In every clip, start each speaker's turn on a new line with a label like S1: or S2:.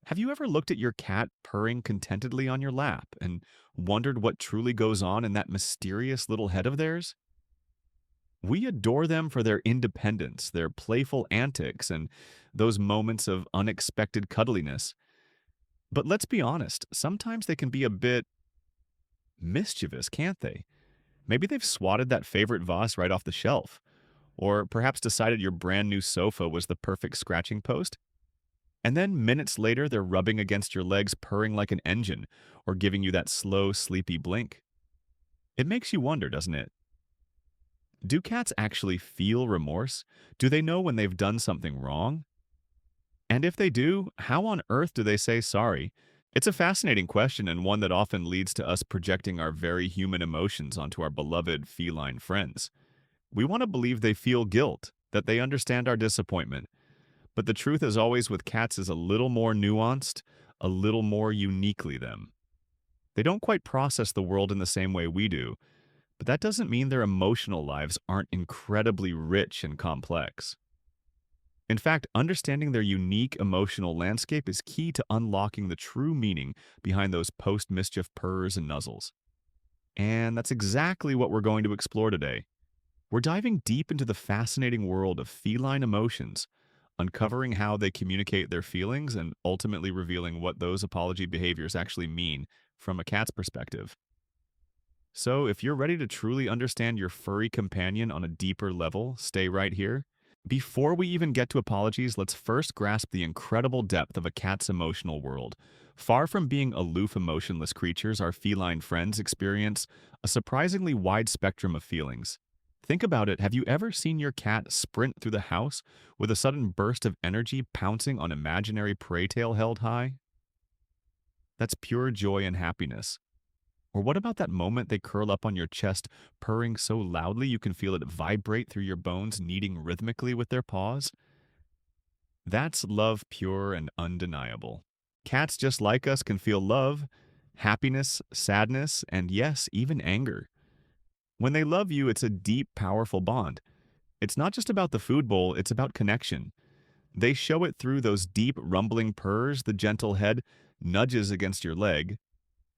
S1: Have you ever looked at your cat purring contentedly on your lap and wondered what truly goes on in that mysterious little head of theirs? We adore them for their independence, their playful antics, and those moments of unexpected cuddliness. But let's be honest, sometimes they can be a bit mischievous, can't they? Maybe they've swatted that favorite vase right off the shelf, or perhaps decided your brand new sofa was the perfect scratching post. And then minutes later, they're rubbing against your legs, purring like an engine, or giving you that slow, sleepy blink. It makes you wonder, doesn't it? Do cats actually feel remorse? Do they know when they've done something wrong? And if they do, how on earth do they say sorry? It's a fascinating question and one that often leads to us projecting our very human emotions onto our beloved feline friends. We want to believe they feel guilt, that they understand our disappointment. But the truth, as always, with cats is a little more nuanced, a little more uniquely them. They don't quite process the world in the same way we do, but that doesn't mean their emotional lives aren't incredibly rich and complex. In fact, understanding their unique emotional landscape is key to unlocking the true meaning behind those post-mischief purrs and nuzzles. And that's exactly what we're going to explore today. We're diving deep into the fascinating world of feline emotions, uncovering how they communicate their feelings and ultimately revealing what those apology behaviors actually mean from a cat's perspective. So, if you're ready to truly understand your furry companion on a deeper level, stay right here. Before we even get to apologies, let's first grasp the incredible depth of a cat's emotional world. Far from being aloof, emotionless creatures, our feline friends experience a surprisingly wide spectrum of feelings. Think about it. Have you ever seen your cat sprint through the house with a sudden burst of energy pouncing on imaginary prey tail held high? That's pure joy and happiness. Or what about that moment they curl up on your chest, purring so loudly you can feel it vibrate through your bones, kneading rhythmically with their paws? That's love pure and undeniable. Cats, just like us, can feel love, happiness, sadness, and yes, even anger. When they love you, it's a deep, powerful bond. It's not just about the food bowl, it's about connection. They show it through those deep, rumbling purrs, the gentle head nudges against your leg,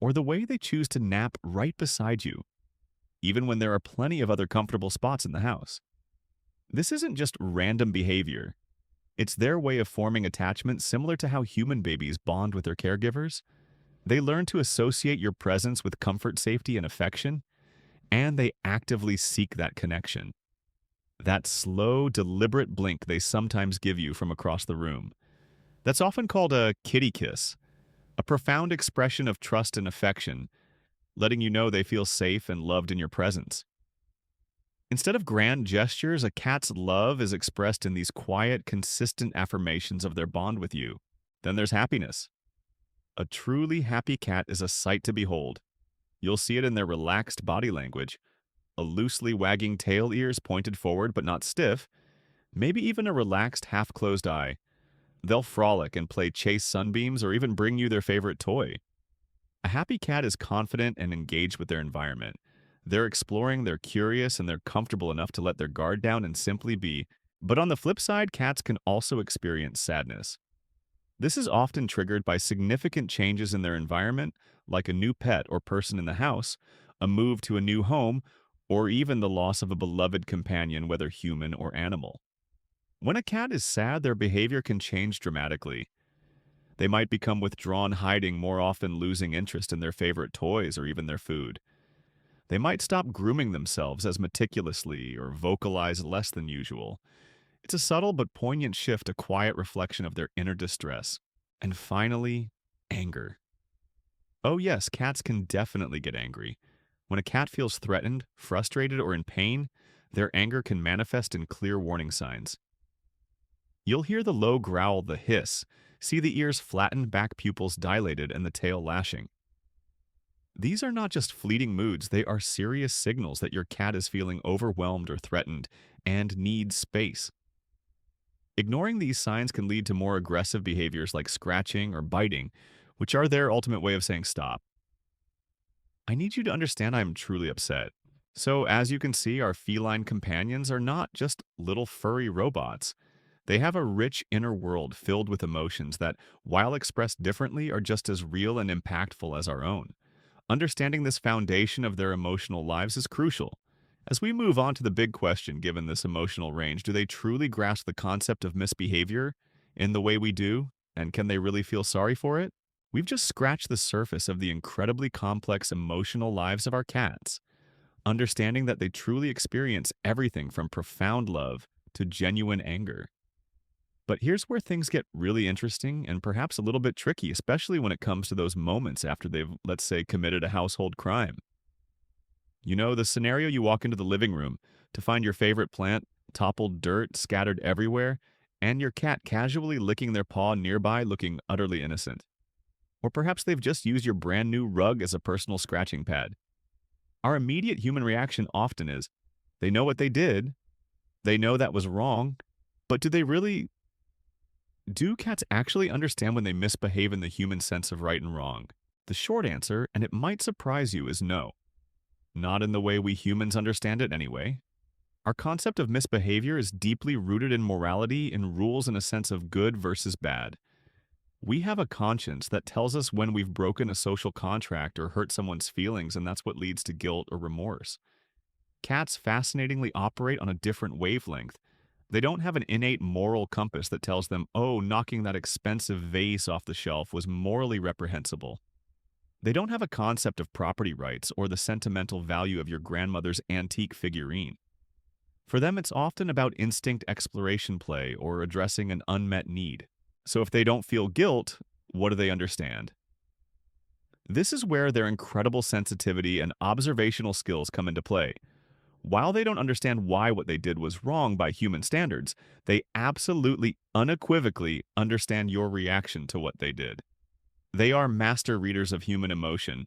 S1: or the way they choose to nap right beside you, even when there are plenty of other comfortable spots in the house. This isn't just random behavior. It's their way of forming attachment similar to how human babies bond with their caregivers. They learn to associate your presence with comfort, safety, and affection, and they actively seek that connection. That slow, deliberate blink they sometimes give you from across the room. That's often called a kitty kiss, a profound expression of trust and affection, letting you know they feel safe and loved in your presence. Instead of grand gestures, a cat's love is expressed in these quiet, consistent affirmations of their bond with you. Then there's happiness. A truly happy cat is a sight to behold. You'll see it in their relaxed body language, a loosely wagging tail, ears pointed forward but not stiff, maybe even a relaxed, half-closed eye. They'll frolic and play chase sunbeams or even bring you their favorite toy. A happy cat is confident and engaged with their environment. They're exploring, they're curious, and they're comfortable enough to let their guard down and simply be. But on the flip side, cats can also experience sadness. This is often triggered by significant changes in their environment, like a new pet or person in the house, a move to a new home, or even the loss of a beloved companion, whether human or animal. When a cat is sad, their behavior can change dramatically. They might become withdrawn, hiding, more often losing interest in their favorite toys or even their food. They might stop grooming themselves as meticulously or vocalize less than usual. It's a subtle but poignant shift, a quiet reflection of their inner distress. And finally, anger. Oh yes, cats can definitely get angry. When a cat feels threatened, frustrated, or in pain, their anger can manifest in clear warning signs. You'll hear the low growl, the hiss, see the ears flattened, back pupils dilated, and the tail lashing. These are not just fleeting moods, they are serious signals that your cat is feeling overwhelmed or threatened and needs space. Ignoring these signs can lead to more aggressive behaviors like scratching or biting, which are their ultimate way of saying stop. I need you to understand I am truly upset. So, as you can see, our feline companions are not just little furry robots. They have a rich inner world filled with emotions that, while expressed differently, are just as real and impactful as our own. Understanding this foundation of their emotional lives is crucial. As we move on to the big question, given this emotional range, do they truly grasp the concept of misbehavior in the way we do? And can they really feel sorry for it? We've just scratched the surface of the incredibly complex emotional lives of our cats. Understanding that they truly experience everything from profound love to genuine anger. But here's where things get really interesting and perhaps a little bit tricky, especially when it comes to those moments after they've, let's say, committed a household crime. You know, the scenario you walk into the living room to find your favorite plant toppled dirt scattered everywhere, and your cat casually licking their paw nearby looking utterly innocent. Or perhaps they've just used your brand new rug as a personal scratching pad. Our immediate human reaction often is, they know what they did, they know that was wrong, but do cats actually understand when they misbehave in the human sense of right and wrong? The short answer, and it might surprise you, is no. Not in the way we humans understand it anyway. Our concept of misbehavior is deeply rooted in morality and rules in a sense of good versus bad. We have a conscience that tells us when we've broken a social contract or hurt someone's feelings, and that's what leads to guilt or remorse. Cats fascinatingly operate on a different wavelength. They don't have an innate moral compass that tells them, oh, knocking that expensive vase off the shelf was morally reprehensible. They don't have a concept of property rights or the sentimental value of your grandmother's antique figurine. For them, it's often about instinct exploration play or addressing an unmet need. So if they don't feel guilt, what do they understand? This is where their incredible sensitivity and observational skills come into play. While they don't understand why what they did was wrong by human standards, they absolutely, unequivocally understand your reaction to what they did. They are master readers of human emotion,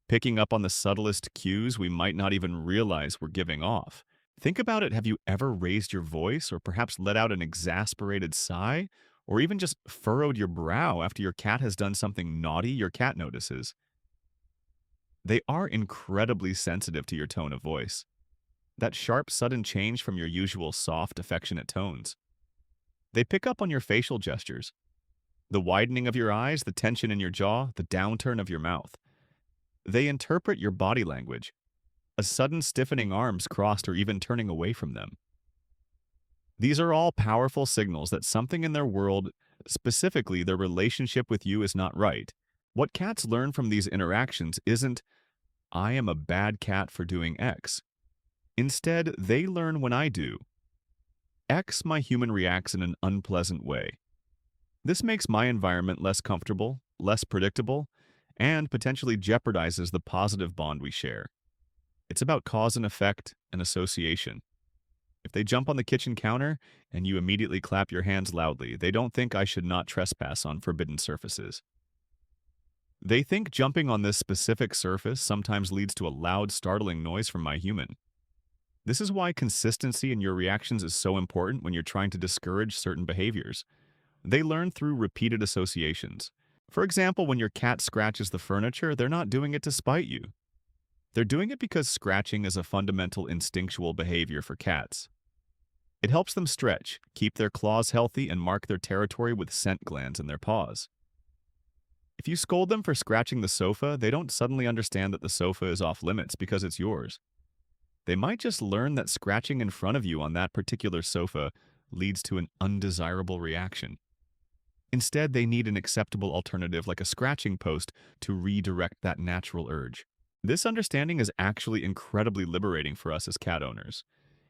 S1: picking up on the subtlest cues we might not even realize we're giving off. Think about it. Have you ever raised your voice or perhaps let out an exasperated sigh? Or even just furrowed your brow after your cat has done something naughty your cat notices? They are incredibly sensitive to your tone of voice. That sharp, sudden change from your usual soft, affectionate tones. They pick up on your facial gestures, the widening of your eyes, the tension in your jaw, the downturn of your mouth. They interpret your body language, a sudden stiffening arms crossed or even turning away from them. These are all powerful signals that something in their world, specifically their relationship with you, is not right. What cats learn from these interactions isn't, I am a bad cat for doing X. Instead, they learn when I do X, my human reacts in an unpleasant way. This makes my environment less comfortable, less predictable, and potentially jeopardizes the positive bond we share. It's about cause and effect and association. If they jump on the kitchen counter and you immediately clap your hands loudly, they don't think I should not trespass on forbidden surfaces. They think jumping on this specific surface sometimes leads to a loud, startling noise from my human. This is why consistency in your reactions is so important when you're trying to discourage certain behaviors. They learn through repeated associations. For example, when your cat scratches the furniture, they're not doing it to spite you. They're doing it because scratching is a fundamental instinctual behavior for cats. It helps them stretch, keep their claws healthy, and mark their territory with scent glands in their paws. If you scold them for scratching the sofa, they don't suddenly understand that the sofa is off limits because it's yours. They might just learn that scratching in front of you on that particular sofa leads to an undesirable reaction. Instead, they need an acceptable alternative like a scratching post to redirect that natural urge. This understanding is actually incredibly liberating for us as cat owners.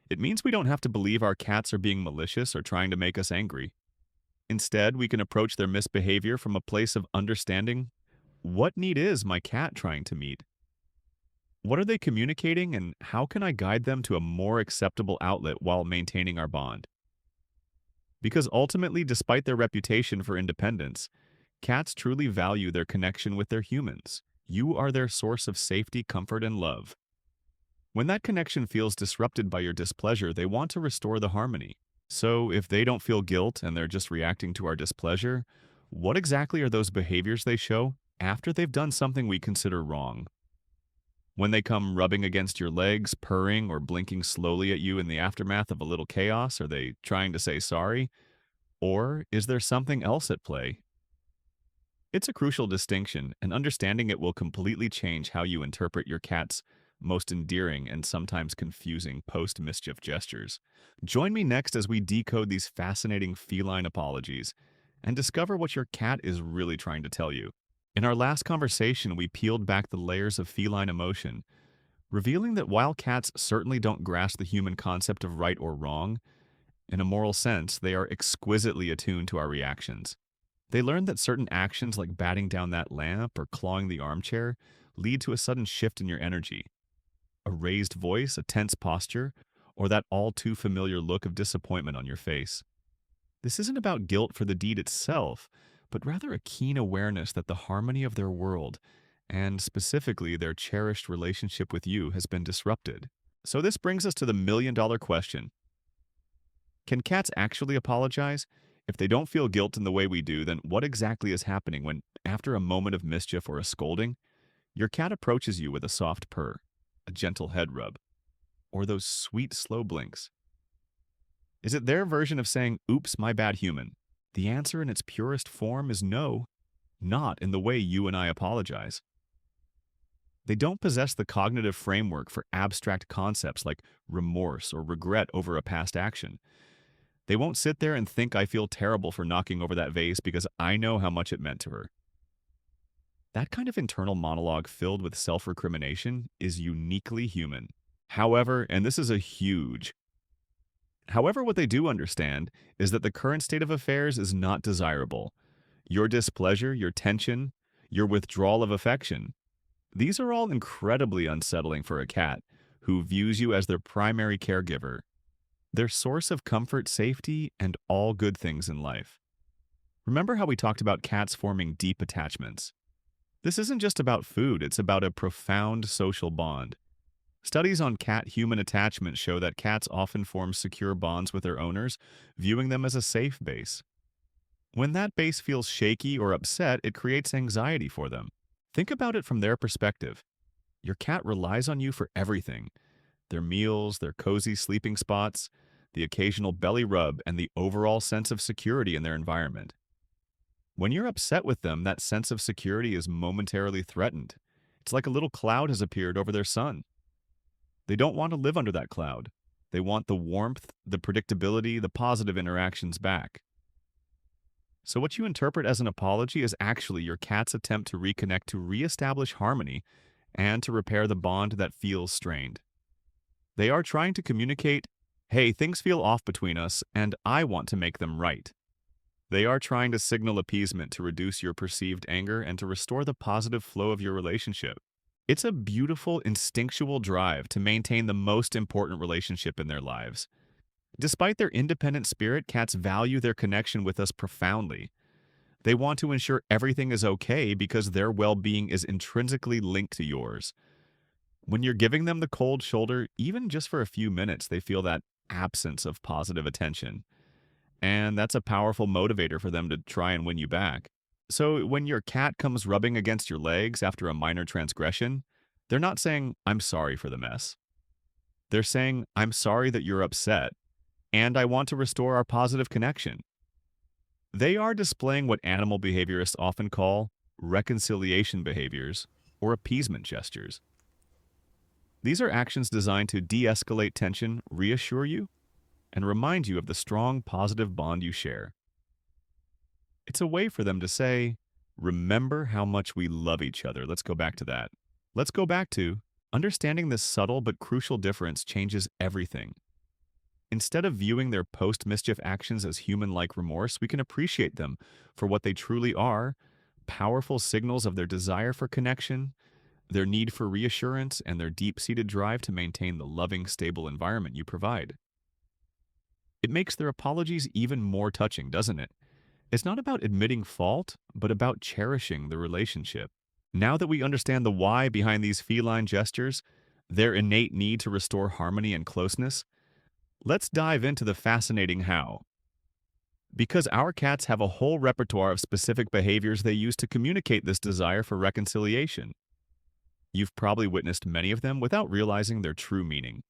S1: It means we don't have to believe our cats are being malicious or trying to make us angry. Instead, we can approach their misbehavior from a place of understanding. What need is my cat trying to meet? What are they communicating, and how can I guide them to a more acceptable outlet while maintaining our bond? Because ultimately, despite their reputation for independence, cats truly value their connection with their humans. You are their source of safety, comfort, and love. When that connection feels disrupted by your displeasure, they want to restore the harmony. So, if they don't feel guilt and they're just reacting to our displeasure, what exactly are those behaviors they show after they've done something we consider wrong? When they come rubbing against your legs, purring, or blinking slowly at you in the aftermath of a little chaos, are they trying to say sorry? Or is there something else at play? It's a crucial distinction, and understanding it will completely change how you interpret your cat's most endearing and sometimes confusing post-mischief gestures. Join me next as we decode these fascinating feline apologies and discover what your cat is really trying to tell you. In our last conversation, we peeled back the layers of feline emotion, revealing that while cats certainly don't grasp the human concept of right or wrong, in a moral sense, they are exquisitely attuned to our reactions. They learn that certain actions like batting down that lamp or clawing the armchair lead to a sudden shift in your energy. A raised voice, a tense posture, or that all too familiar look of disappointment on your face. This isn't about guilt for the deed itself, but rather a keen awareness that the harmony of their world, and specifically their cherished relationship with you, has been disrupted. So this brings us to the million-dollar question. Can cats actually apologize? If they don't feel guilt in the way we do, then what exactly is happening when, after a moment of mischief or a scolding, your cat approaches you with a soft purr, a gentle head rub, or those sweet slow blinks? Is it their version of saying, "Oops, my bad, human"? The answer in its purest form is no, not in the way you and I apologize. They don't possess the cognitive framework for abstract concepts like remorse or regret over a past action. They won't sit there and think I feel terrible for knocking over that vase because I know how much it meant to her. That kind of internal monologue filled with self-recrimination is uniquely human. However, and this is a huge However, what they do understand is that the current state of affairs is not desirable. Your displeasure, your tension, your withdrawal of affection, these are all incredibly unsettling for a cat who views you as their primary caregiver, their source of comfort, safety, and all good things in life. Remember how we talked about cats forming deep attachments? This isn't just about food, it's about a profound social bond. Studies on cat-human attachment show that cats often form secure bonds with their owners, viewing them as a safe base. When that base feels shaky or upset, it creates anxiety for them. Think about it from their perspective. Your cat relies on you for everything: their meals, their cozy sleeping spots, the occasional belly rub, and the overall sense of security in their environment. When you're upset with them, that sense of security is momentarily threatened. It's like a little cloud has appeared over their sun. They don't want to live under that cloud. They want the warmth, the predictability, the positive interactions back. So what you interpret as an apology is actually your cat's attempt to reconnect, to reestablish harmony, and to repair the bond that feels strained. They are trying to communicate, "Hey, things feel off between us, and I want to make them right." They are trying to signal appeasement to reduce your perceived anger and to restore the positive flow of your relationship. It's a beautiful, instinctual drive to maintain the most important relationship in their lives. Despite their independent spirit, cats value their connection with us profoundly. They want to ensure everything is okay because their well-being is intrinsically linked to yours. When you're giving them the cold shoulder, even just for a few minutes, they feel that absence of positive attention. And that's a powerful motivator for them to try and win you back. So when your cat comes rubbing against your legs after a minor transgression, they're not saying, "I'm sorry for the mess." They're saying, "I'm sorry that you're upset, and I want to restore our positive connection." They are displaying what animal behaviorists often call reconciliation behaviors or appeasement gestures. These are actions designed to de-escalate tension, reassure you, and remind you of the strong positive bond you share. It's a way for them to say, "Remember how much we love each other." Let's go back to that. Let's go back to understanding this subtle but crucial difference changes everything. Instead of viewing their post-mischief actions as human-like remorse, we can appreciate them for what they truly are: powerful signals of their desire for connection, their need for reassurance, and their deep-seated drive to maintain the loving, stable environment you provide. It makes their apologies even more touching, doesn't it? It's not about admitting fault, but about cherishing the relationship. Now that we understand the why behind these feline gestures, their innate need to restore harmony and closeness, let's dive into the fascinating how. Because our cats have a whole repertoire of specific behaviors they use to communicate this desire for reconciliation. You've probably witnessed many of them without realizing their true meaning.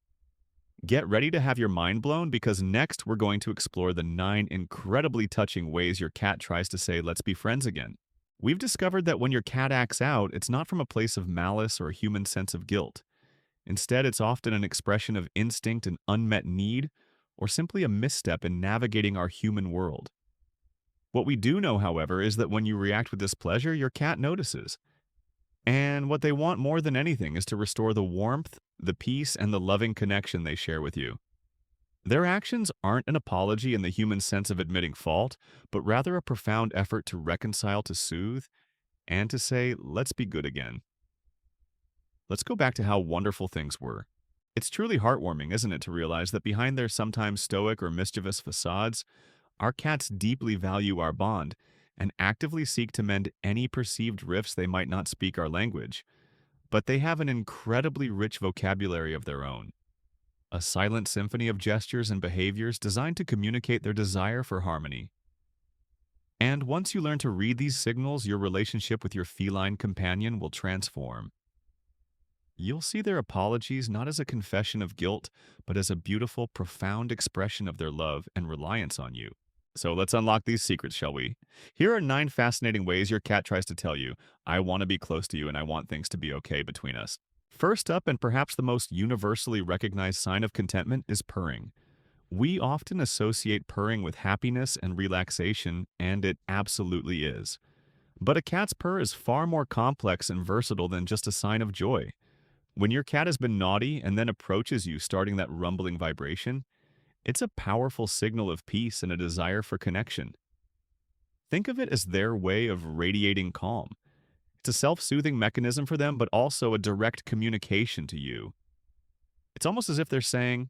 S1: Get ready to have your mind blown because next we're going to explore the 9 incredibly touching ways your cat tries to say, let's be friends again. We've discovered that when your cat acts out, it's not from a place of malice or a human sense of guilt. Instead, it's often an expression of instinct and unmet need, or simply a misstep in navigating our human world. What we do know, however, is that when you react with displeasure, your cat notices. And what they want more than anything is to restore the warmth, the peace, and the loving connection they share with you. Their actions aren't an apology in the human sense of admitting fault, but rather a profound effort to reconcile, to soothe, and to say, let's be good again. Let's go back to how wonderful things were. It's truly heartwarming, isn't it, to realize that behind their sometimes stoic or mischievous facades, our cats deeply value our bond and actively seek to mend any perceived rifts they might not speak our language. But they have an incredibly rich vocabulary of their own, a silent symphony of gestures and behaviors designed to communicate their desire for harmony. And once you learn to read these signals, your relationship with your feline companion will transform. You'll see their apologies not as a confession of guilt, but as a beautiful, profound expression of their love and reliance on you. So let's unlock these secrets, shall we? Here are 9 fascinating ways your cat tries to tell you, I want to be close to you and I want things to be okay between us. First up, and perhaps the most universally recognized sign of contentment, is purring. We often associate purring with happiness and relaxation, and it absolutely is. But a cat's purr is far more complex and versatile than just a sign of joy. When your cat has been naughty and then approaches you, starting that rumbling vibration, it's a powerful signal of peace and a desire for connection. Think of it as their way of radiating calm. It's a self-soothing mechanism for them, but also a direct communication to you. It's almost as if they're saying,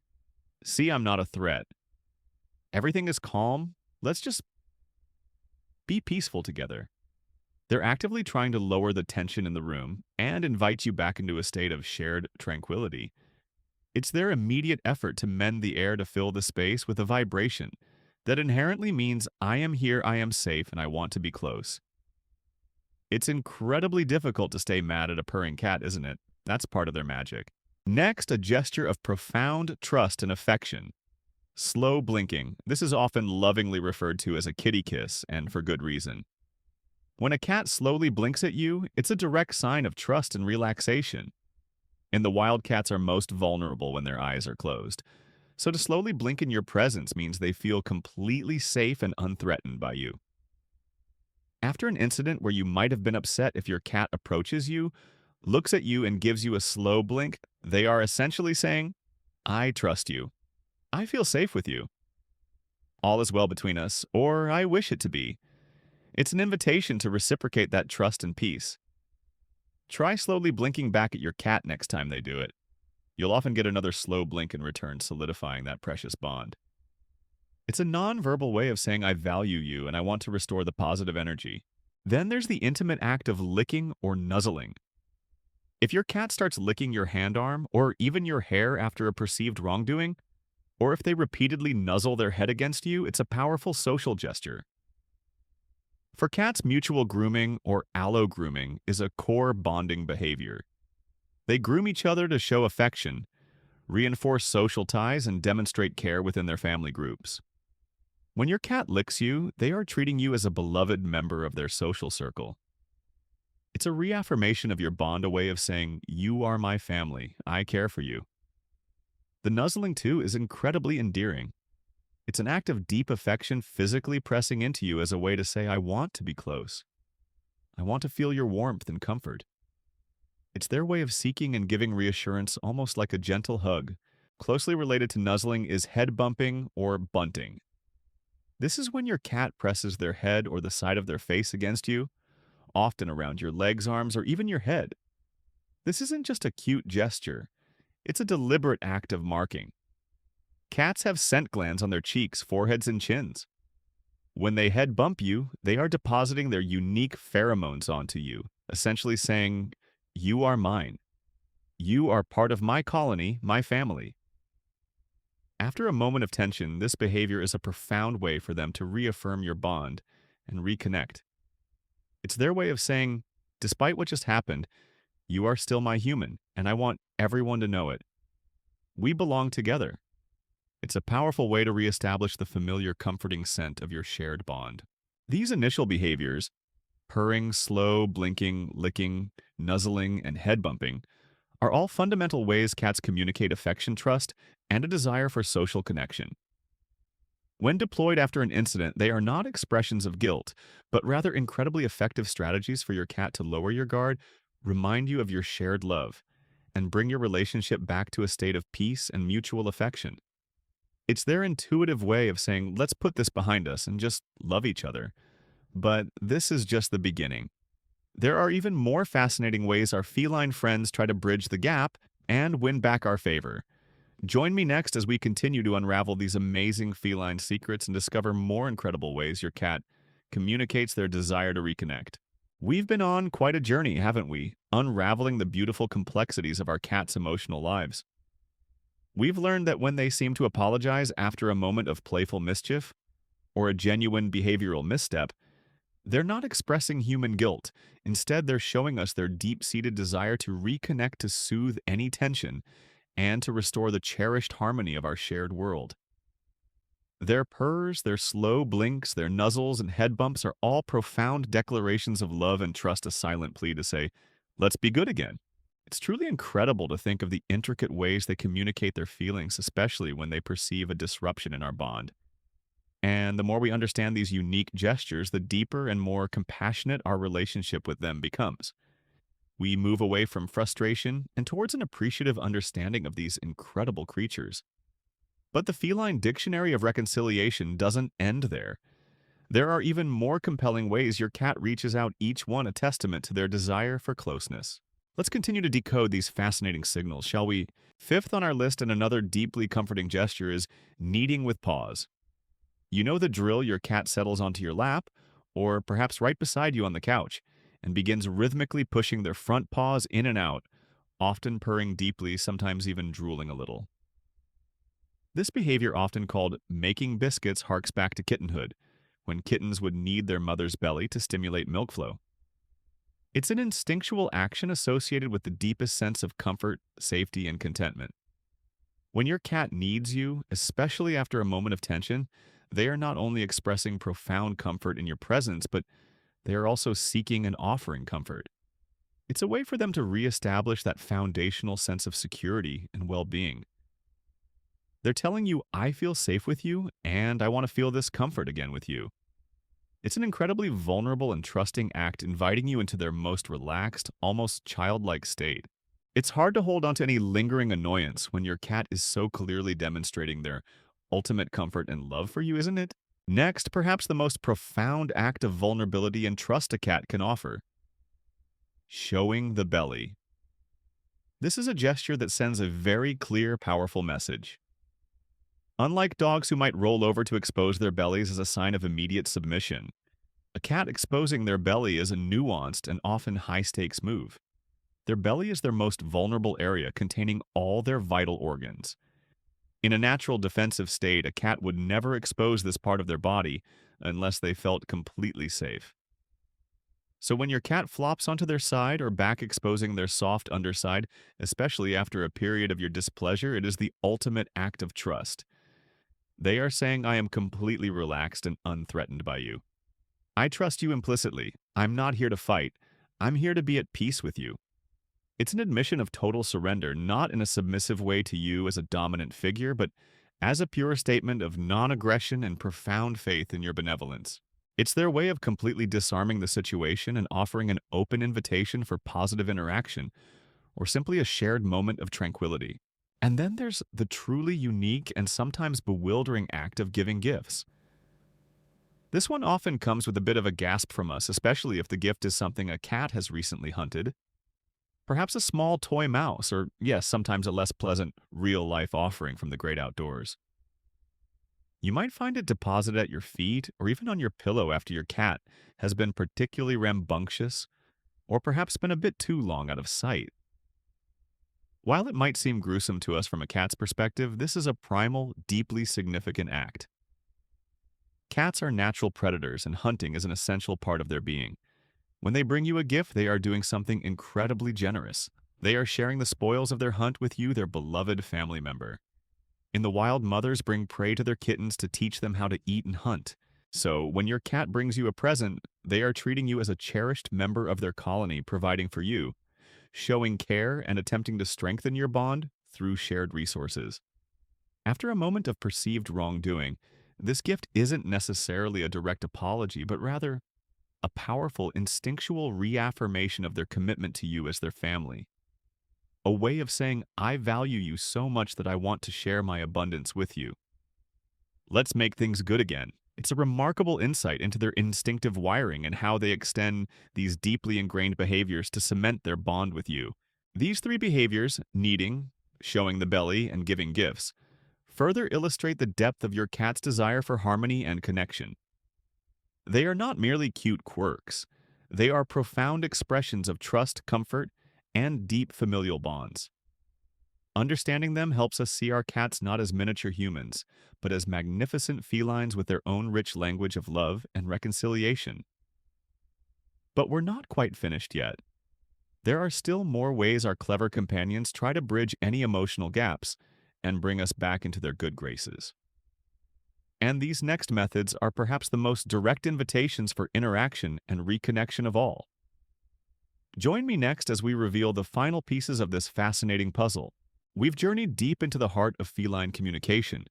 S1: see, I'm not a threat. Everything is calm. Let's just be peaceful together. They're actively trying to lower the tension in the room and invite you back into a state of shared tranquility. It's their immediate effort to mend the air to fill the space with a vibration that inherently means I am here, I am safe, and I want to be close. It's incredibly difficult to stay mad at a purring cat, isn't it? That's part of their magic. Next, a gesture of profound trust and affection. Slow blinking. This is often lovingly referred to as a kitty kiss, and for good reason. When a cat slowly blinks at you, it's a direct sign of trust and relaxation. And the wild cats are most vulnerable when their eyes are closed. So to slowly blink in your presence means they feel completely safe and unthreatened by you. After an incident where you might have been upset, if your cat approaches you, looks at you, and gives you a slow blink, they are essentially saying, I trust you. I feel safe with you. All is well between us, or I wish it to be. It's an invitation to reciprocate that trust and peace. Try slowly blinking back at your cat next time they do it. You'll often get another slow blink in return, solidifying that precious bond. It's a non-verbal way of saying I value you and I want to restore the positive energy. Then there's the intimate act of licking or nuzzling. If your cat starts licking your hand arm or even your hair after a perceived wrongdoing, or if they repeatedly nuzzle their head against you, it's a powerful social gesture. For cats, mutual grooming or allo-grooming is a core bonding behavior. They groom each other to show affection, reinforce social ties, and demonstrate care within their family groups. When your cat licks you, they are treating you as a beloved member of their social circle. It's a reaffirmation of your bond, a way of saying, you are my family, I care for you. The nuzzling, too, is incredibly endearing. It's an act of deep affection, physically pressing into you as a way to say, I want to be close. I want to feel your warmth and comfort. It's their way of seeking and giving reassurance, almost like a gentle hug. Closely related to nuzzling is head bumping or bunting. This is when your cat presses their head or the side of their face against you, often around your legs, arms, or even your head. This isn't just a cute gesture. It's a deliberate act of marking. Cats have scent glands on their cheeks, foreheads, and chins. When they head bump you, they are depositing their unique pheromones onto you, essentially saying, you are mine. You are part of my colony, my family. After a moment of tension, this behavior is a profound way for them to reaffirm your bond and reconnect. It's their way of saying, despite what just happened, you are still my human, and I want everyone to know it. We belong together. It's a powerful way to reestablish the familiar, comforting scent of your shared bond. These initial behaviors, purring, slow, blinking, licking, nuzzling, and head bumping, are all fundamental ways cats communicate affection, trust, and a desire for social connection. When deployed after an incident, they are not expressions of guilt, but rather incredibly effective strategies for your cat to lower your guard, remind you of your shared love, and bring your relationship back to a state of peace and mutual affection. It's their intuitive way of saying, let's put this behind us and just love each other. But this is just the beginning. There are even more fascinating ways our feline friends try to bridge the gap and win back our favor. Join me next as we continue to unravel these amazing feline secrets and discover more incredible ways your cat communicates their desire to reconnect. We've been on quite a journey, haven't we? Unraveling the beautiful complexities of our cats' emotional lives. We've learned that when they seem to apologize after a moment of playful mischief or a genuine behavioral misstep, they're not expressing human guilt. Instead, they're showing us their deep-seated desire to reconnect to soothe any tension and to restore the cherished harmony of our shared world. Their purrs, their slow blinks, their nuzzles, and head bumps are all profound declarations of love and trust, a silent plea to say, let's be good again. It's truly incredible to think of the intricate ways they communicate their feelings, especially when they perceive a disruption in our bond. And the more we understand these unique gestures, the deeper and more compassionate our relationship with them becomes. We move away from frustration and towards an appreciative understanding of these incredible creatures. But the feline dictionary of reconciliation doesn't end there. There are even more compelling ways your cat reaches out, each one a testament to their desire for closeness. Let's continue to decode these fascinating signals, shall we? Fifth on our list, and another deeply comforting gesture, is kneading with paws. You know the drill. Your cat settles onto your lap, or perhaps right beside you on the couch, and begins rhythmically pushing their front paws in and out, often purring deeply, sometimes even drooling a little. This behavior, often called making biscuits, harks back to kittenhood, when kittens would knead their mother's belly to stimulate milk flow. It's an instinctual action associated with the deepest sense of comfort, safety, and contentment. When your cat needs you, especially after a moment of tension, they are not only expressing profound comfort in your presence, but they are also seeking and offering comfort. It's a way for them to reestablish that foundational sense of security and well-being. They're telling you, I feel safe with you, and I want to feel this comfort again with you. It's an incredibly vulnerable and trusting act, inviting you into their most relaxed, almost childlike state. It's hard to hold on to any lingering annoyance when your cat is so clearly demonstrating their ultimate comfort and love for you, isn't it? Next, perhaps the most profound act of vulnerability and trust a cat can offer: showing the belly. This is a gesture that sends a very clear, powerful message. Unlike dogs who might roll over to expose their bellies as a sign of immediate submission, a cat exposing their belly is a nuanced and often high-stakes move. Their belly is their most vulnerable area, containing all their vital organs. In a natural defensive state, a cat would never expose this part of their body unless they felt completely safe. So when your cat flops onto their side or back, exposing their soft underside, especially after a period of your displeasure, it is the ultimate act of trust. They are saying, I am completely relaxed and unthreatened by you. I trust you implicitly. I'm not here to fight. I'm here to be at peace with you. It's an admission of total surrender, not in a submissive way to you as a dominant figure, but as a pure statement of non-aggression and profound faith in your benevolence. It's their way of completely disarming the situation and offering an open invitation for positive interaction, or simply a shared moment of tranquility. And then there's the truly unique and sometimes bewildering act of giving gifts. This one often comes with a bit of a gasp from us, especially if the gift is something a cat has recently hunted. Perhaps a small toy mouse, or yes, sometimes a less pleasant real-life offering from the great outdoors. You might find it deposited at your feet or even on your pillow after your cat has been particularly rambunctious, or perhaps been a bit too long out of sight. While it might seem gruesome to us from a cat's perspective, this is a primal, deeply significant act. Cats are natural predators, and hunting is an essential part of their being. When they bring you a gift, they are doing something incredibly generous. They are sharing the spoils of their hunt with you, their beloved family member. In the wild, mothers bring prey to their kittens to teach them how to eat and hunt. So, when your cat brings you a present, they are treating you as a cherished member of their colony, providing for you, showing care and attempting to strengthen your bond through shared resources. After a moment of perceived wrongdoing, this gift isn't necessarily a direct apology, but rather a powerful instinctual reaffirmation of their commitment to you as their family. A way of saying, I value you so much that I want to share my abundance with you. Let's make things good again. It's a remarkable insight into their instinctive wiring and how they extend these deeply ingrained behaviors to cement their bond with you. These three behaviors, kneading, showing the belly, and giving gifts, further illustrate the depth of your cat's desire for harmony and connection. They are not merely cute quirks. They are profound expressions of trust, comfort, and deep familial bonds. Understanding them helps us see our cats not as miniature humans, but as magnificent felines with their own rich language of love and reconciliation. But we're not quite finished yet. There are still more ways our clever companions try to bridge any emotional gaps and bring us back into their good graces. And these next methods are perhaps the most direct invitations for interaction and reconnection of all. Join me next as we reveal the final pieces of this fascinating puzzle. We've journeyed deep into the heart of feline communication,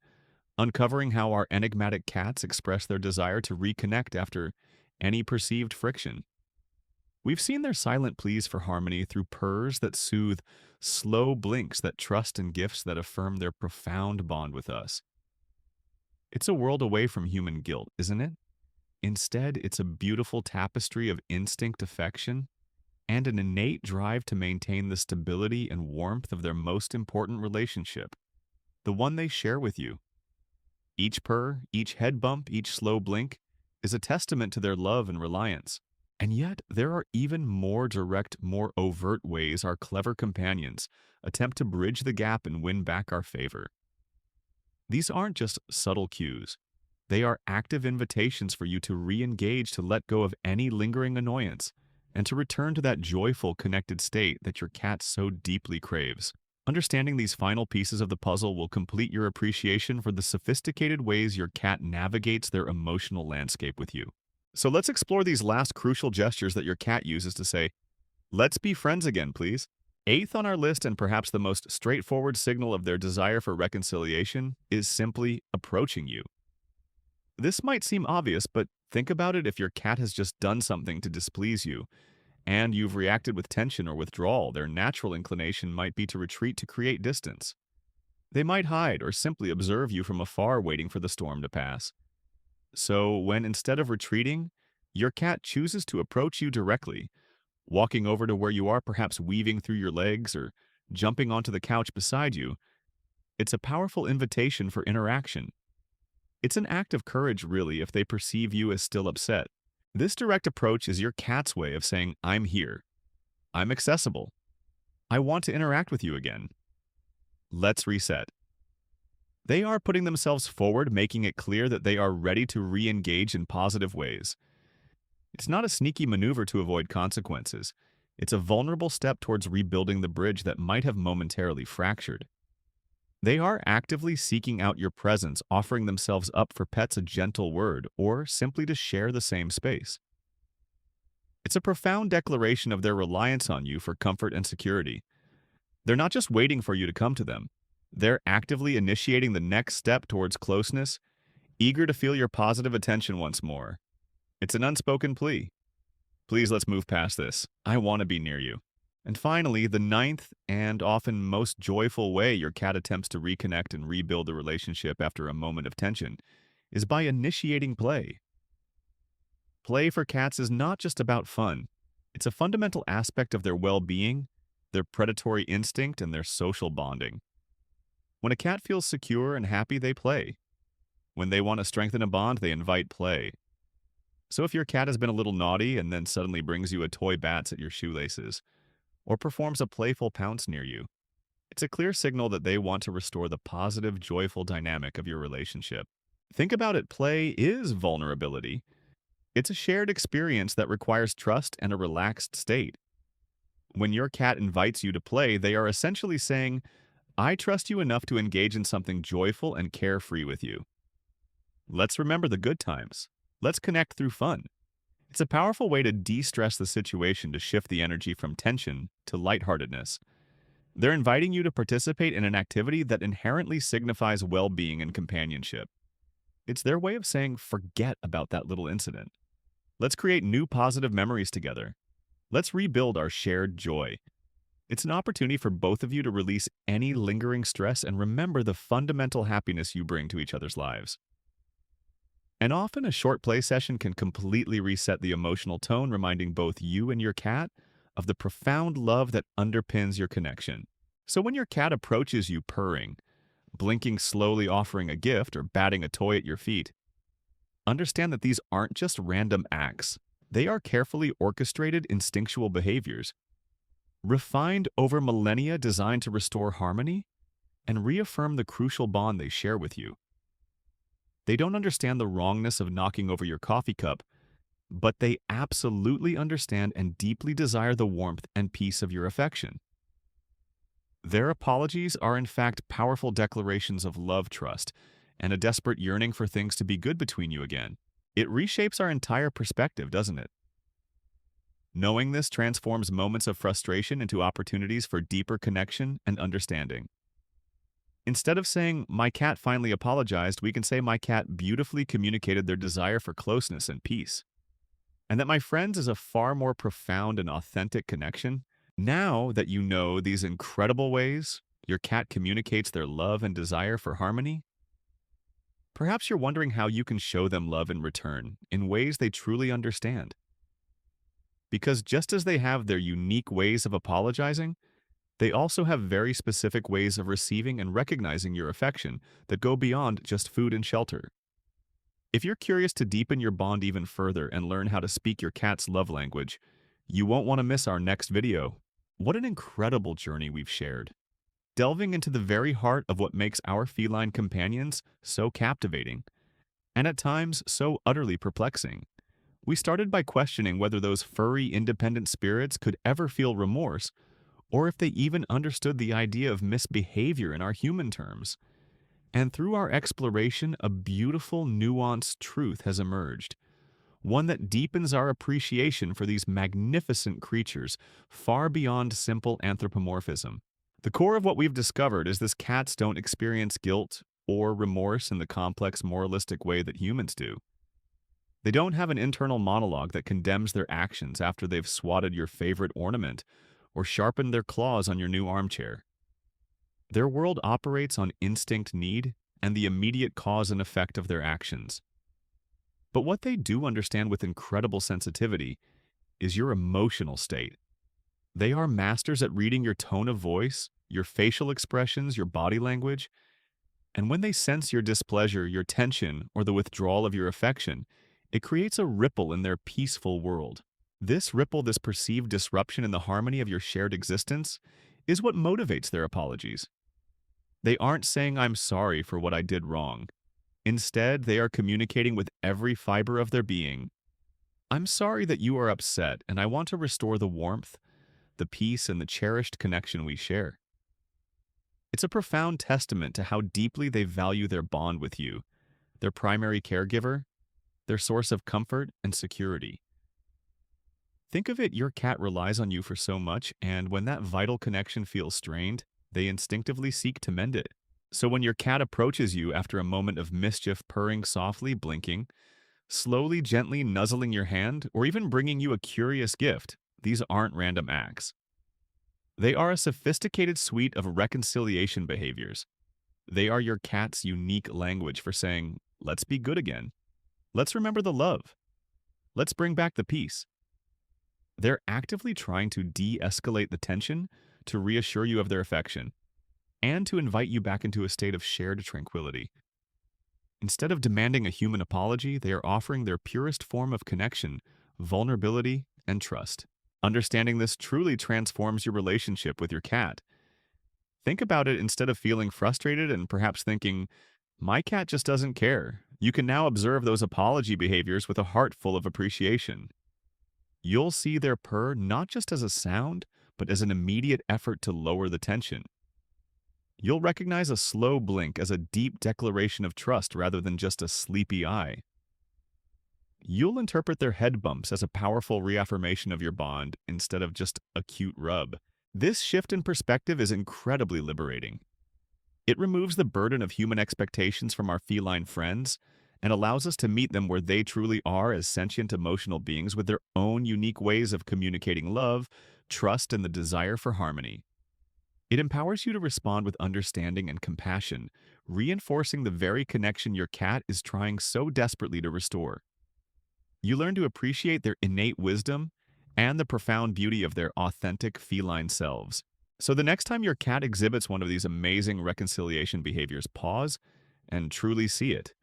S1: uncovering how our enigmatic cats express their desire to reconnect after any perceived friction. We've seen their silent pleas for harmony through purrs that soothe, slow blinks that trust, and gifts that affirm their profound bond with us. It's a world away from human guilt, isn't it? Instead, it's a beautiful tapestry of instinct affection and an innate drive to maintain the stability and warmth of their most important relationship, the one they share with you. Each purr, each head bump, each slow blink is a testament to their love and reliance. And yet, there are even more direct, more overt ways our clever companions attempt to bridge the gap and win back our favor. These aren't just subtle cues. They are active invitations for you to re-engage, to let go of any lingering annoyance, and to return to that joyful, connected state that your cat so deeply craves. Understanding these final pieces of the puzzle will complete your appreciation for the sophisticated ways your cat navigates their emotional landscape with you. So let's explore these last crucial gestures that your cat uses to say, let's be friends again, please. Eighth on our list, and perhaps the most straightforward signal of their desire for reconciliation, is simply approaching you. This might seem obvious, but think about it. If your cat has just done something to displease you, and you've reacted with tension or withdrawal, their natural inclination might be to retreat to create distance. They might hide or simply observe you from afar, waiting for the storm to pass. So when, instead of retreating, your cat chooses to approach you directly, walking over to where you are, perhaps weaving through your legs or jumping onto the couch beside you, it's a powerful invitation for interaction. It's an act of courage, really, if they perceive you as still upset. This direct approach is your cat's way of saying, I'm here. I'm accessible. I want to interact with you again. Let's reset. They are putting themselves forward, making it clear that they are ready to re-engage in positive ways. It's not a sneaky maneuver to avoid consequences. It's a vulnerable step towards rebuilding the bridge that might have momentarily fractured. They are actively seeking out your presence, offering themselves up for pets, a gentle word, or simply to share the same space. It's a profound declaration of their reliance on you for comfort and security. They're not just waiting for you to come to them. They're actively initiating the next step towards closeness, eager to feel your positive attention once more. It's an unspoken plea. Please, let's move past this. I want to be near you. And finally, the ninth and often most joyful way your cat attempts to reconnect and rebuild the relationship after a moment of tension is by initiating play. Play for cats is not just about fun. It's a fundamental aspect of their well-being, their predatory instinct, and their social bonding. When a cat feels secure and happy, they play. When they want to strengthen a bond, they invite play. So if your cat has been a little naughty and then suddenly brings you a toy bats at your shoelaces, or performs a playful pounce near you, it's a clear signal that they want to restore the positive, joyful dynamic of your relationship. Think about it, play is vulnerability. It's a shared experience that requires trust and a relaxed state. When your cat invites you to play, they are essentially saying, I trust you enough to engage in something joyful and carefree with you. Let's remember the good times. Let's connect through fun. It's a powerful way to de-stress the situation to shift the energy from tension to lightheartedness. They're inviting you to participate in an activity that inherently signifies well-being and companionship. It's their way of saying, forget about that little incident. Let's create new positive memories together. Let's rebuild our shared joy. It's an opportunity for both of you to release any lingering stress and remember the fundamental happiness you bring to each other's lives. And often a short play session can completely reset the emotional tone, reminding both you and your cat of the profound love that underpins your connection. So when your cat approaches you purring, blinking slowly offering a gift, or batting a toy at your feet, understand that these aren't just random acts. They are carefully orchestrated instinctual behaviors, refined over millennia, designed to restore harmony and reaffirm the crucial bond they share with you. They don't understand the wrongness of knocking over your coffee cup, but they absolutely understand and deeply desire the warmth and peace of your affection. Their apologies are in fact powerful declarations of love, trust, and a desperate yearning for things to be good between you again. It reshapes our entire perspective, doesn't it? Knowing this transforms moments of frustration into opportunities for deeper connection and understanding. Instead of saying, my cat finally apologized, we can say my cat beautifully communicated their desire for closeness and peace. And that my friends is a far more profound and authentic connection. Now that you know these incredible ways your cat communicates their love and desire for harmony, perhaps you're wondering how you can show them love in return in ways they truly understand. Because just as they have their unique ways of apologizing, they also have very specific ways of receiving and recognizing your affection that go beyond just food and shelter. If you're curious to deepen your bond even further and learn how to speak your cat's love language, you won't want to miss our next video. What an incredible journey we've shared, delving into the very heart of what makes our feline companions so captivating, and at times so utterly perplexing. We started by questioning whether those furry, independent spirits could ever feel remorse, or if they even understood the idea of misbehavior in our human terms. And through our exploration, a beautiful, nuanced truth has emerged, one that deepens our appreciation for these magnificent creatures far beyond simple anthropomorphism. The core of what we've discovered is this: cats don't experience guilt or remorse in the complex moralistic way that humans do. They don't have an internal monologue that condemns their actions after they've swatted your favorite ornament or sharpened their claws on your new armchair. Their world operates on instinct, need, and the immediate cause and effect of their actions. But what they do understand with incredible sensitivity is your emotional state. They are masters at reading your tone of voice, your facial expressions, your body language, and when they sense your displeasure, your tension, or the withdrawal of your affection, it creates a ripple in their peaceful world. This ripple, this perceived disruption in the harmony of your shared existence, is what motivates their apologies. They aren't saying, I'm sorry for what I did wrong. Instead, they are communicating with every fiber of their being, I'm sorry that you are upset, and I want to restore the warmth, the peace, and the cherished connection we share. It's a profound testament to how deeply they value their bond with you, their primary caregiver, their source of comfort and security. Think of it, your cat relies on you for so much, and when that vital connection feels strained, they instinctively seek to mend it. So when your cat approaches you after a moment of mischief, purring softly, blinking, slowly, gently nuzzling your hand, or even bringing you a curious gift, these aren't random acts. They are a sophisticated suite of reconciliation behaviors. They are your cat's unique language for saying, let's be good again. Let's remember the love. Let's bring back the peace. They're actively trying to de-escalate the tension, to reassure you of their affection, and to invite you back into a state of shared tranquility. Instead of demanding a human apology, they are offering their purest form of connection, vulnerability, and trust. Understanding this truly transforms your relationship with your cat. Think about it: instead of feeling frustrated and perhaps thinking, my cat just doesn't care, you can now observe those apology behaviors with a heart full of appreciation. You'll see their purr not just as a sound, but as an immediate effort to lower the tension. You'll recognize a slow blink as a deep declaration of trust rather than just a sleepy eye. You'll interpret their head bumps as a powerful reaffirmation of your bond instead of just a cute rub. This shift in perspective is incredibly liberating. It removes the burden of human expectations from our feline friends and allows us to meet them where they truly are as sentient emotional beings with their own unique ways of communicating love, trust, and the desire for harmony. It empowers you to respond with understanding and compassion, reinforcing the very connection your cat is trying so desperately to restore. You learn to appreciate their innate wisdom and the profound beauty of their authentic feline selves. So the next time your cat exhibits one of these amazing reconciliation behaviors, pause and truly see it.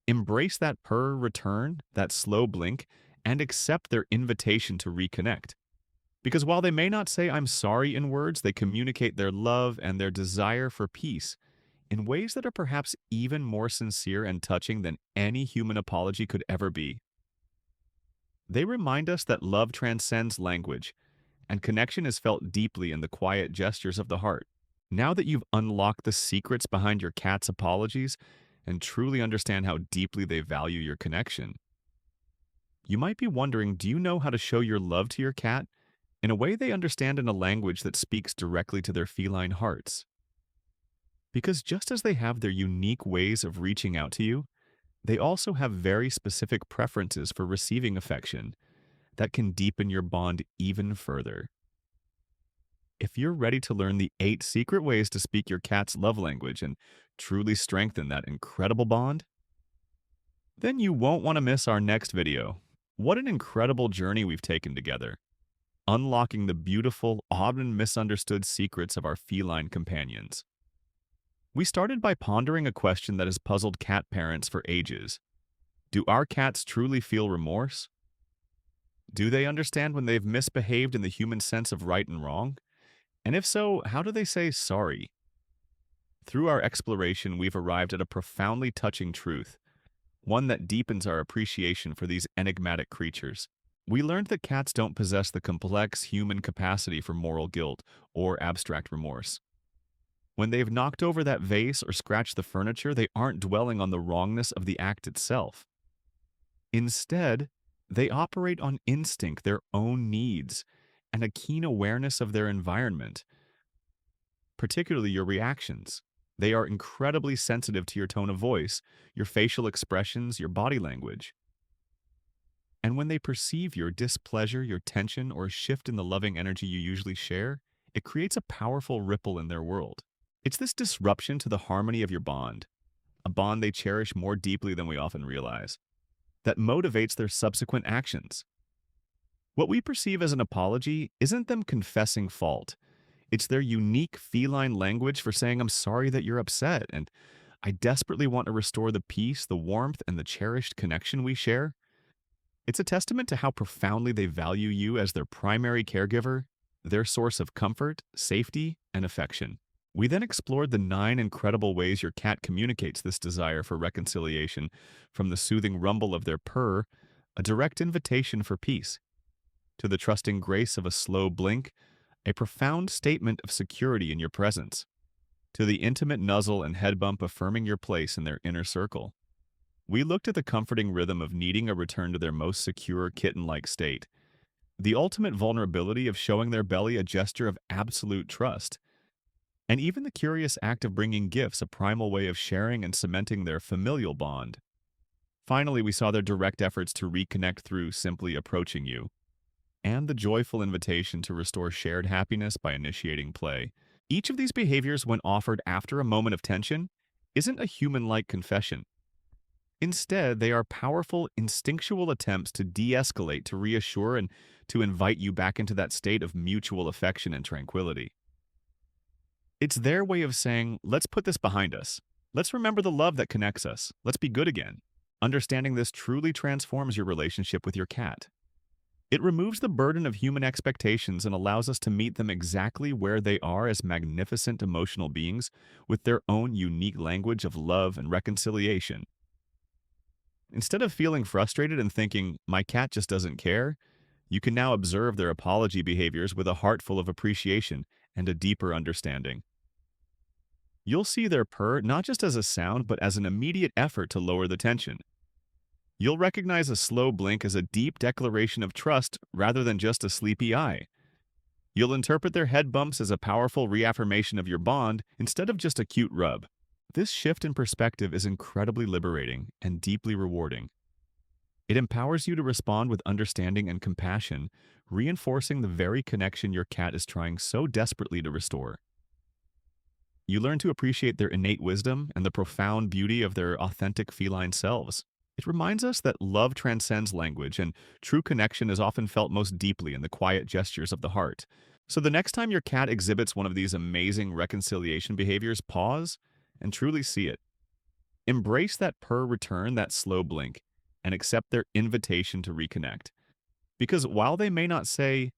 S1: Embrace that purr return, that slow blink, and accept their invitation to reconnect. Because while they may not say I'm sorry in words, they communicate their love and their desire for peace in ways that are perhaps even more sincere and touching than any human apology could ever be. They remind us that love transcends language, and connection is felt deeply in the quiet gestures of the heart. Now that you've unlocked the secrets behind your cat's apologies and truly understand how deeply they value your connection, you might be wondering, do you know how to show your love to your cat in a way they understand in a language that speaks directly to their feline hearts? Because just as they have their unique ways of reaching out to you, they also have very specific preferences for receiving affection that can deepen your bond even further. If you're ready to learn the 8 secret ways to speak your cat's love language and truly strengthen that incredible bond, then you won't want to miss our next video. What an incredible journey we've taken together, unlocking the beautiful, often misunderstood secrets of our feline companions. We started by pondering a question that has puzzled cat parents for ages. Do our cats truly feel remorse? Do they understand when they've misbehaved in the human sense of right and wrong? And if so, how do they say sorry? Through our exploration, we've arrived at a profoundly touching truth, one that deepens our appreciation for these enigmatic creatures. We learned that cats don't possess the complex human capacity for moral guilt or abstract remorse. When they've knocked over that vase or scratched the furniture, they aren't dwelling on the wrongness of the act itself. Instead, they operate on instinct, their own needs, and a keen awareness of their environment, particularly your reactions. They are incredibly sensitive to your tone of voice, your facial expressions, your body language. And when they perceive your displeasure, your tension, or a shift in the loving energy you usually share, it creates a powerful ripple in their world. It's this disruption to the harmony of your bond, a bond they cherish more deeply than we often realize, that motivates their subsequent actions. What we perceive as an apology isn't them confessing fault. It's their unique feline language for saying, I'm sorry that you're upset, and I desperately want to restore the peace, the warmth, and the cherished connection we share. It's a testament to how profoundly they value you as their primary caregiver, their source of comfort, safety, and affection. We then explored the 9 incredible ways your cat communicates this desire for reconciliation, from the soothing rumble of their purr, a direct invitation for peace, to the trusting grace of a slow blink, a profound statement of security in your presence, to the intimate nuzzle and head bump affirming your place in their inner circle. We looked at the comforting rhythm of needing a return to their most secure kitten-like state, the ultimate vulnerability of showing their belly a gesture of absolute trust, and even the curious act of bringing gifts, a primal way of sharing and cementing their familial bond. Finally, we saw their direct efforts to reconnect through simply approaching you, and the joyful invitation to restore shared happiness by initiating play. Each of these behaviors, when offered after a moment of tension, isn't a human-like confession. Instead, they are powerful, instinctual attempts to de-escalate, to reassure, and to invite you back into that state of mutual affection and tranquility. It's their way of saying, let's put this behind us. Let's remember the love that connects us. Let's be good again. Understanding this truly transforms your relationship with your cat. It removes the burden of human expectations and allows us to meet them exactly where they are as magnificent emotional beings with their own unique language of love and reconciliation. Instead of feeling frustrated and thinking, my cat just doesn't care, you can now observe their apology behaviors with a heart full of appreciation and a deeper understanding. You'll see their purr not just as a sound, but as an immediate effort to lower the tension. You'll recognize a slow blink as a deep declaration of trust rather than just a sleepy eye. You'll interpret their head bumps as a powerful reaffirmation of your bond instead of just a cute rub. This shift in perspective is incredibly liberating and deeply rewarding. It empowers you to respond with understanding and compassion, reinforcing the very connection your cat is trying so desperately to restore. You learn to appreciate their innate wisdom and the profound beauty of their authentic feline selves. It reminds us that love transcends language, and true connection is often felt most deeply in the quiet gestures of the heart. So the next time your cat exhibits one of these amazing reconciliation behaviors, pause and truly see it. Embrace that purr return, that slow blink, and accept their invitation to reconnect. Because while they may not say,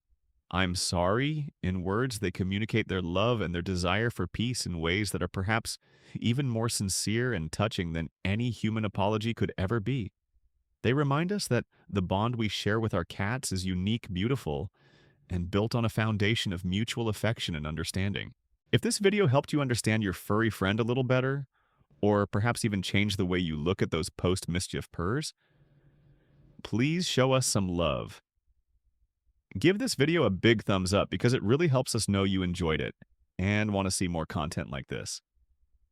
S1: "I'm sorry," in words, they communicate their love and their desire for peace in ways that are perhaps even more sincere and touching than any human apology could ever be. They remind us that the bond we share with our cats is unique, beautiful, and built on a foundation of mutual affection and understanding. If this video helped you understand your furry friend a little better, or perhaps even change the way you look at those post-mischief purrs, please show us some love. Give this video a big thumbs up because it really helps us know you enjoyed it and want to see more content like this.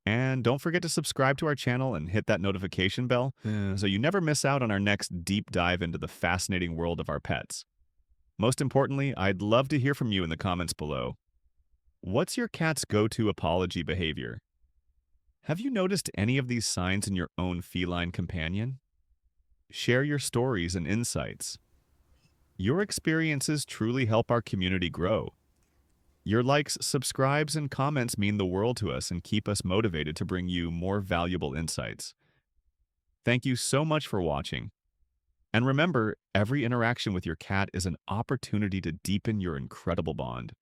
S1: And don't forget to subscribe to our channel and hit that notification bell so you never miss out on our next deep dive into the fascinating world of our pets. Most importantly, I'd love to hear from you in the comments below. What's your cat's go-to apology behavior? Have you noticed any of these signs in your own feline companion? Share your stories and insights. Your experiences truly help our community grow. Your likes, subscribes, and comments mean the world to us and keep us motivated to bring you more valuable insights. Thank you so much for watching. And remember, every interaction with your cat is an opportunity to deepen your incredible bond.